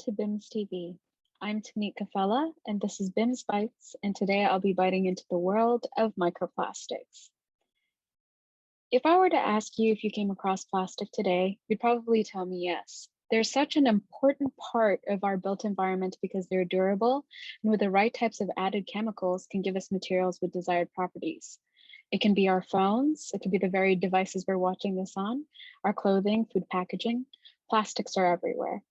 to BIMS TV. I'm Timnit Kefela, and this is BIMS Bites, and today I'll be biting into the world of microplastics. If I were to ask you if you came across plastic today, you'd probably tell me yes. They're such an important part of our built environment because they're durable, and with the right types of added chemicals can give us materials with desired properties. It can be our phones, it could be the very devices we're watching this on, our clothing, food packaging. Plastics are everywhere.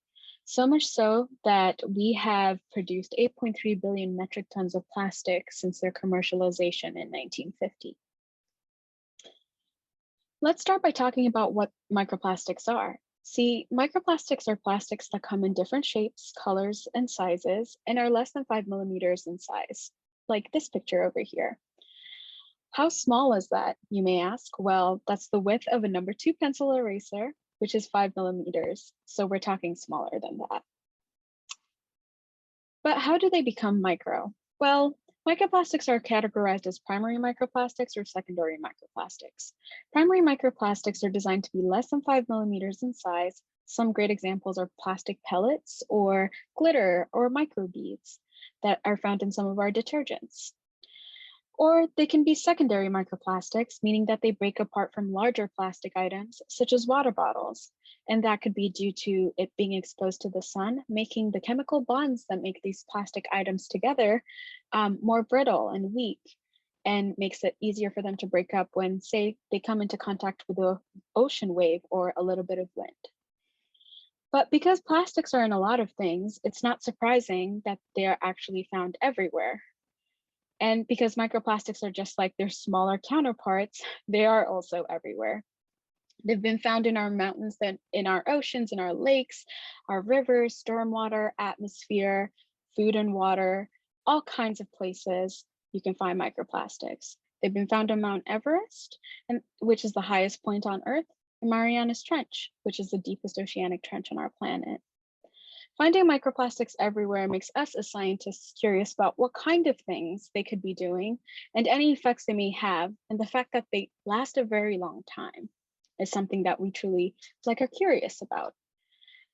So much so that we have produced 8.3 billion metric tons of plastic since their commercialization in 1950. Let's start by talking about what microplastics are. See, microplastics are plastics that come in different shapes, colors, and sizes, and are less than 5 millimeters in size, like this picture over here. How small is that, you may ask? Well, that's the width of a number 2 pencil eraser, which is 5 millimeters. So we're talking smaller than that. But how do they become micro? Well, microplastics are categorized as primary microplastics or secondary microplastics. Primary microplastics are designed to be less than 5 millimeters in size. Some great examples are plastic pellets or glitter or microbeads that are found in some of our detergents. Or they can be secondary microplastics, meaning that they break apart from larger plastic items, such as water bottles. And that could be due to it being exposed to the sun, making the chemical bonds that make these plastic items together more brittle and weak, and makes it easier for them to break up when, say, they come into contact with an ocean wave or a little bit of wind. But because plastics are in a lot of things, it's not surprising that they're actually found everywhere. And because microplastics are just like their smaller counterparts, they are also everywhere. They've been found in our mountains, in our oceans, in our lakes, our rivers, stormwater, atmosphere, food and water, all kinds of places you can find microplastics. They've been found on Mount Everest, which is the highest point on Earth, and Marianas Trench, which is the deepest oceanic trench on our planet. Finding microplastics everywhere makes us as scientists curious about what kind of things they could be doing and any effects they may have, and the fact that they last a very long time is something that we truly are curious about.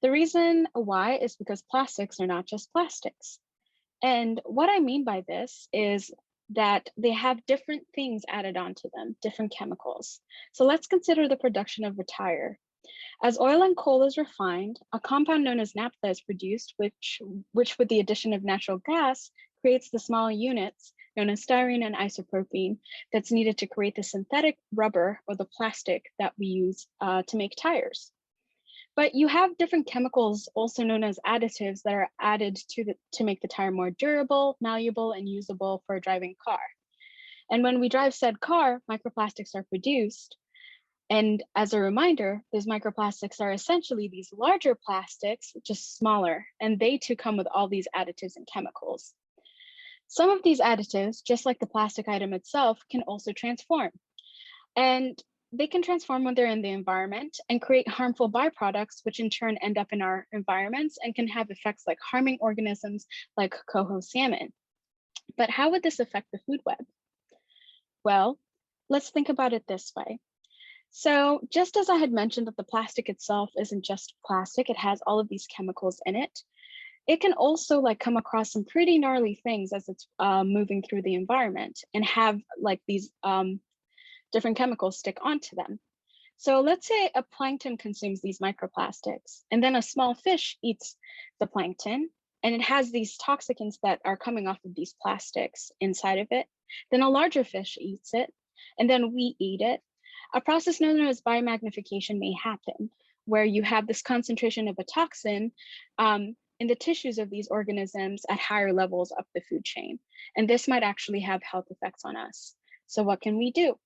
The reason why is because plastics are not just plastics. And what I mean by this is that they have different things added onto them, different chemicals. So let's consider the production of a tire. As oil and coal is refined, a compound known as naphtha is produced, which with the addition of natural gas creates the small units known as styrene and isopropene that's needed to create the synthetic rubber or the plastic that we use to make tires. But you have different chemicals, also known as additives, that are added to make the tire more durable, malleable, and usable for a driving car. And when we drive said car, microplastics are produced. And as a reminder, those microplastics are essentially these larger plastics, just smaller, and they too come with all these additives and chemicals. Some of these additives, just like the plastic item itself, can also transform. And they can transform when they're in the environment and create harmful byproducts, which in turn end up in our environments and can have effects like harming organisms like coho salmon. But how would this affect the food web? Well, let's think about it this way. So just as I had mentioned that the plastic itself isn't just plastic, it has all of these chemicals in it. It can also come across some pretty gnarly things as it's moving through the environment and have these different chemicals stick onto them. So let's say a plankton consumes these microplastics and then a small fish eats the plankton and it has these toxicants that are coming off of these plastics inside of it. Then a larger fish eats it and then we eat it. A process known as biomagnification may happen, where you have this concentration of a toxin in the tissues of these organisms at higher levels up the food chain. And this might actually have health effects on us. So what can we do?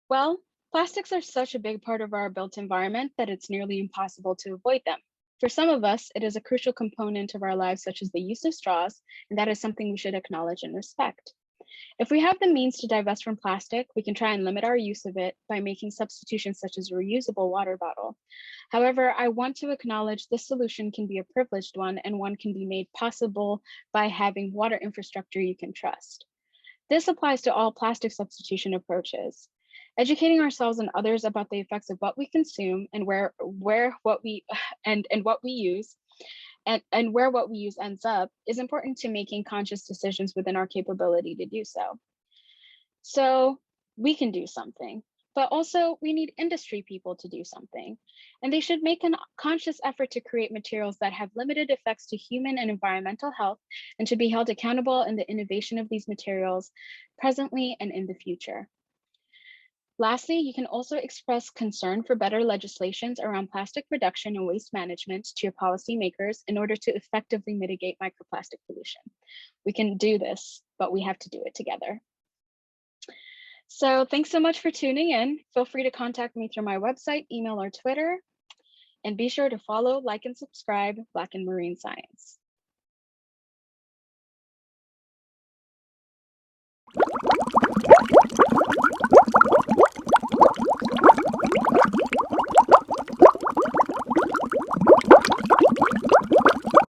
Well, plastics are such a big part of our built environment that it's nearly impossible to avoid them. For some of us, it is a crucial component of our lives, such as the use of straws, and that is something we should acknowledge and respect. If we have the means to divest from plastic, we can try and limit our use of it by making substitutions such as a reusable water bottle. However, I want to acknowledge this solution can be a privileged one and one can be made possible by having water infrastructure you can trust. This applies to all plastic substitution approaches. Educating ourselves and others about the effects of what we consume and what we use and where what we use ends up is important to making conscious decisions within our capability to do so. So we can do something, but also we need industry people to do something. And they should make a conscious effort to create materials that have limited effects to human and environmental health and to be held accountable in the innovation of these materials presently and in the future. Lastly, you can also express concern for better legislations around plastic reduction and waste management to your policymakers in order to effectively mitigate microplastic pollution. We can do this, but we have to do it together. So thanks so much for tuning in. Feel free to contact me through my website, email, or Twitter. And be sure to follow, like, and subscribe Black and Marine Science.